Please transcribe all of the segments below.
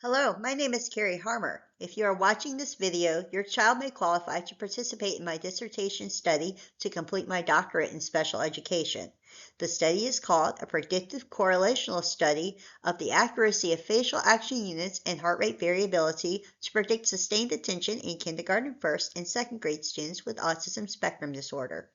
Hello, my name is Carrie Harmer. If you are watching this video, your child may qualify to participate in my dissertation study to complete my doctorate in special education. The study is called a Predictive Correlational Study of the accuracy of facial action units and heart rate variability to predict sustained attention in kindergarten, first, and second grade students with autism spectrum disorder.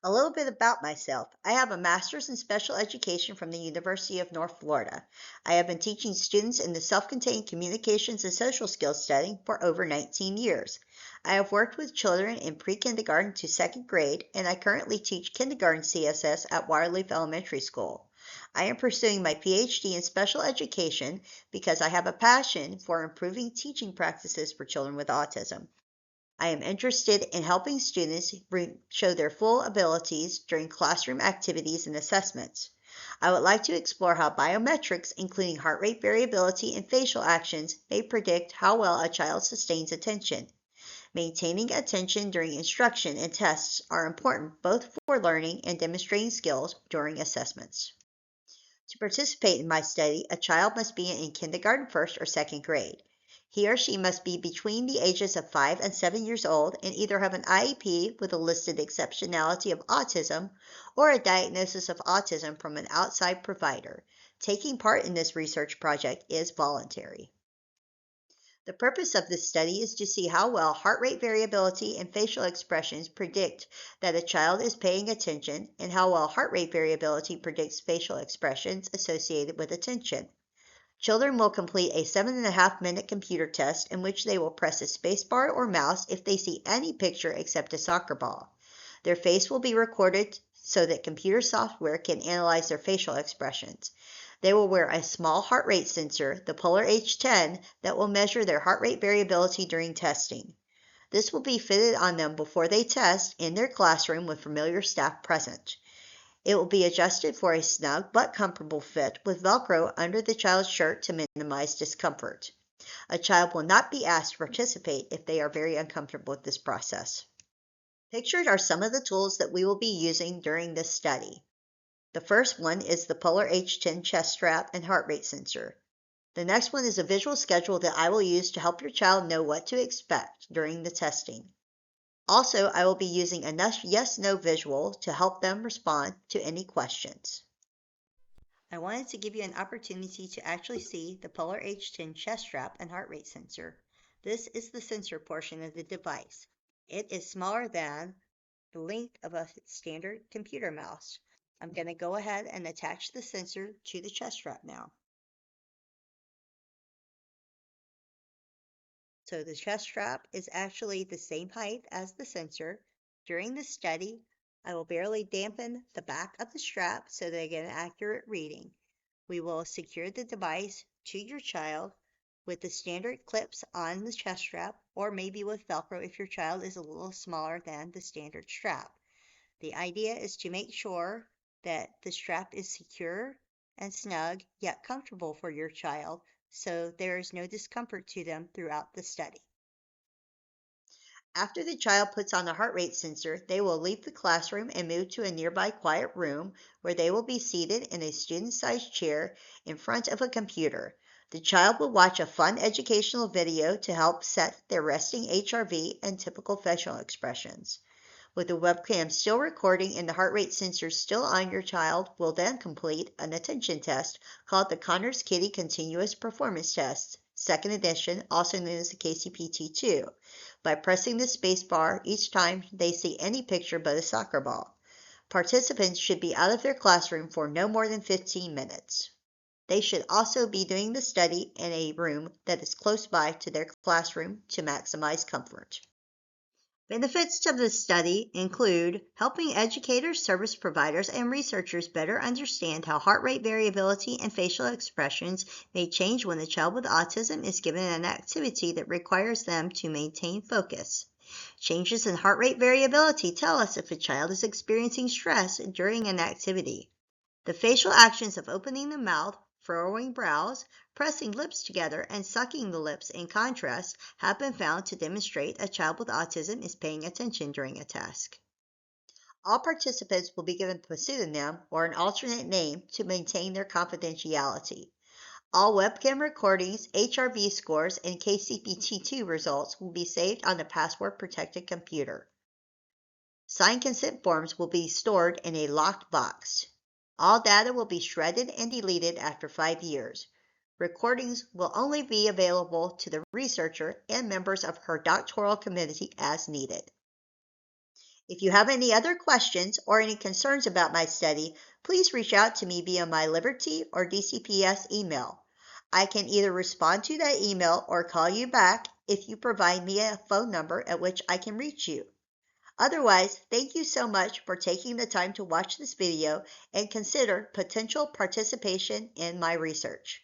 A little bit about myself. I have a master's in special education from the University of North Florida. I have been teaching students in the self-contained communications and social skills setting for over 19 years. I have worked with children in pre-kindergarten to second grade, and I currently teach kindergarten CSS at Waterleaf Elementary School. I am pursuing my PhD in special education because I have a passion for improving teaching practices for children with autism. I am interested in helping students show their full abilities during classroom activities and assessments. I would like to explore how biometrics, including heart rate variability and facial actions, may predict how well a child sustains attention. Maintaining attention during instruction and tests are important both for learning and demonstrating skills during assessments. To participate in my study, a child must be in kindergarten, first, or second grade. He or she must be between the ages of 5 and 7 years old and either have an IEP with a listed exceptionality of autism or a diagnosis of autism from an outside provider. Taking part in this research project is voluntary. The purpose of this study is to see how well heart rate variability and facial expressions predict that a child is paying attention and how well heart rate variability predicts facial expressions associated with attention. Children will complete a 7.5-minute computer test in which they will press a spacebar or mouse if they see any picture except a soccer ball. Their face will be recorded so that computer software can analyze their facial expressions. They will wear a small heart rate sensor, the Polar H10, that will measure their heart rate variability during testing. This will be fitted on them before they test in their classroom with familiar staff present. It will be adjusted for a snug but comfortable fit with Velcro under the child's shirt to minimize discomfort. A child will not be asked to participate if they are very uncomfortable with this process. Pictured are some of the tools that we will be using during this study. The first one is the Polar H10 chest strap and heart rate sensor. The next one is a visual schedule that I will use to help your child know what to expect during the testing. Also, I will be using a yes-no visual to help them respond to any questions. I wanted to give you an opportunity to actually see the Polar H10 chest strap and heart rate sensor. This is the sensor portion of the device. It is smaller than the length of a standard computer mouse. I'm going to go ahead and attach the sensor to the chest strap now. So the chest strap is actually the same height as the sensor. During the study, I will barely dampen the back of the strap so they get an accurate reading. We will secure the device to your child with the standard clips on the chest strap or maybe with Velcro if your child is a little smaller than the standard strap. The idea is to make sure that the strap is secure and snug yet comfortable for your child so there is no discomfort to them throughout the study. After the child puts on the heart rate sensor, they will leave the classroom and move to a nearby quiet room where they will be seated in a student-sized chair in front of a computer. The child will watch a fun educational video to help set their resting HRV and typical facial expressions. With the webcam still recording and the heart rate sensor still on, your child will then complete an attention test called the Connors Kitty Continuous Performance Test, second edition, also known as the KCPT2, by pressing the space bar each time they see any picture but a soccer ball. Participants should be out of their classroom for no more than 15 minutes. They should also be doing the study in a room that is close by to their classroom to maximize comfort. Benefits of this study include helping educators, service providers, and researchers better understand how heart rate variability and facial expressions may change when a child with autism is given an activity that requires them to maintain focus. Changes in heart rate variability tell us if a child is experiencing stress during an activity. The facial actions of opening the mouth, furrowing brows, pressing lips together, and sucking the lips, in contrast, have been found to demonstrate a child with autism is paying attention during a task. All participants will be given a pseudonym or an alternate name to maintain their confidentiality. All webcam recordings, HRV scores, and KCPT2 results will be saved on a password-protected computer. Signed consent forms will be stored in a locked box. All data will be shredded and deleted after 5 years. Recordings will only be available to the researcher and members of her doctoral community as needed. If you have any other questions or any concerns about my study, please reach out to me via my Liberty or DCPS email. I can either respond to that email or call you back if you provide me a phone number at which I can reach you. Otherwise, thank you so much for taking the time to watch this video and consider potential participation in my research.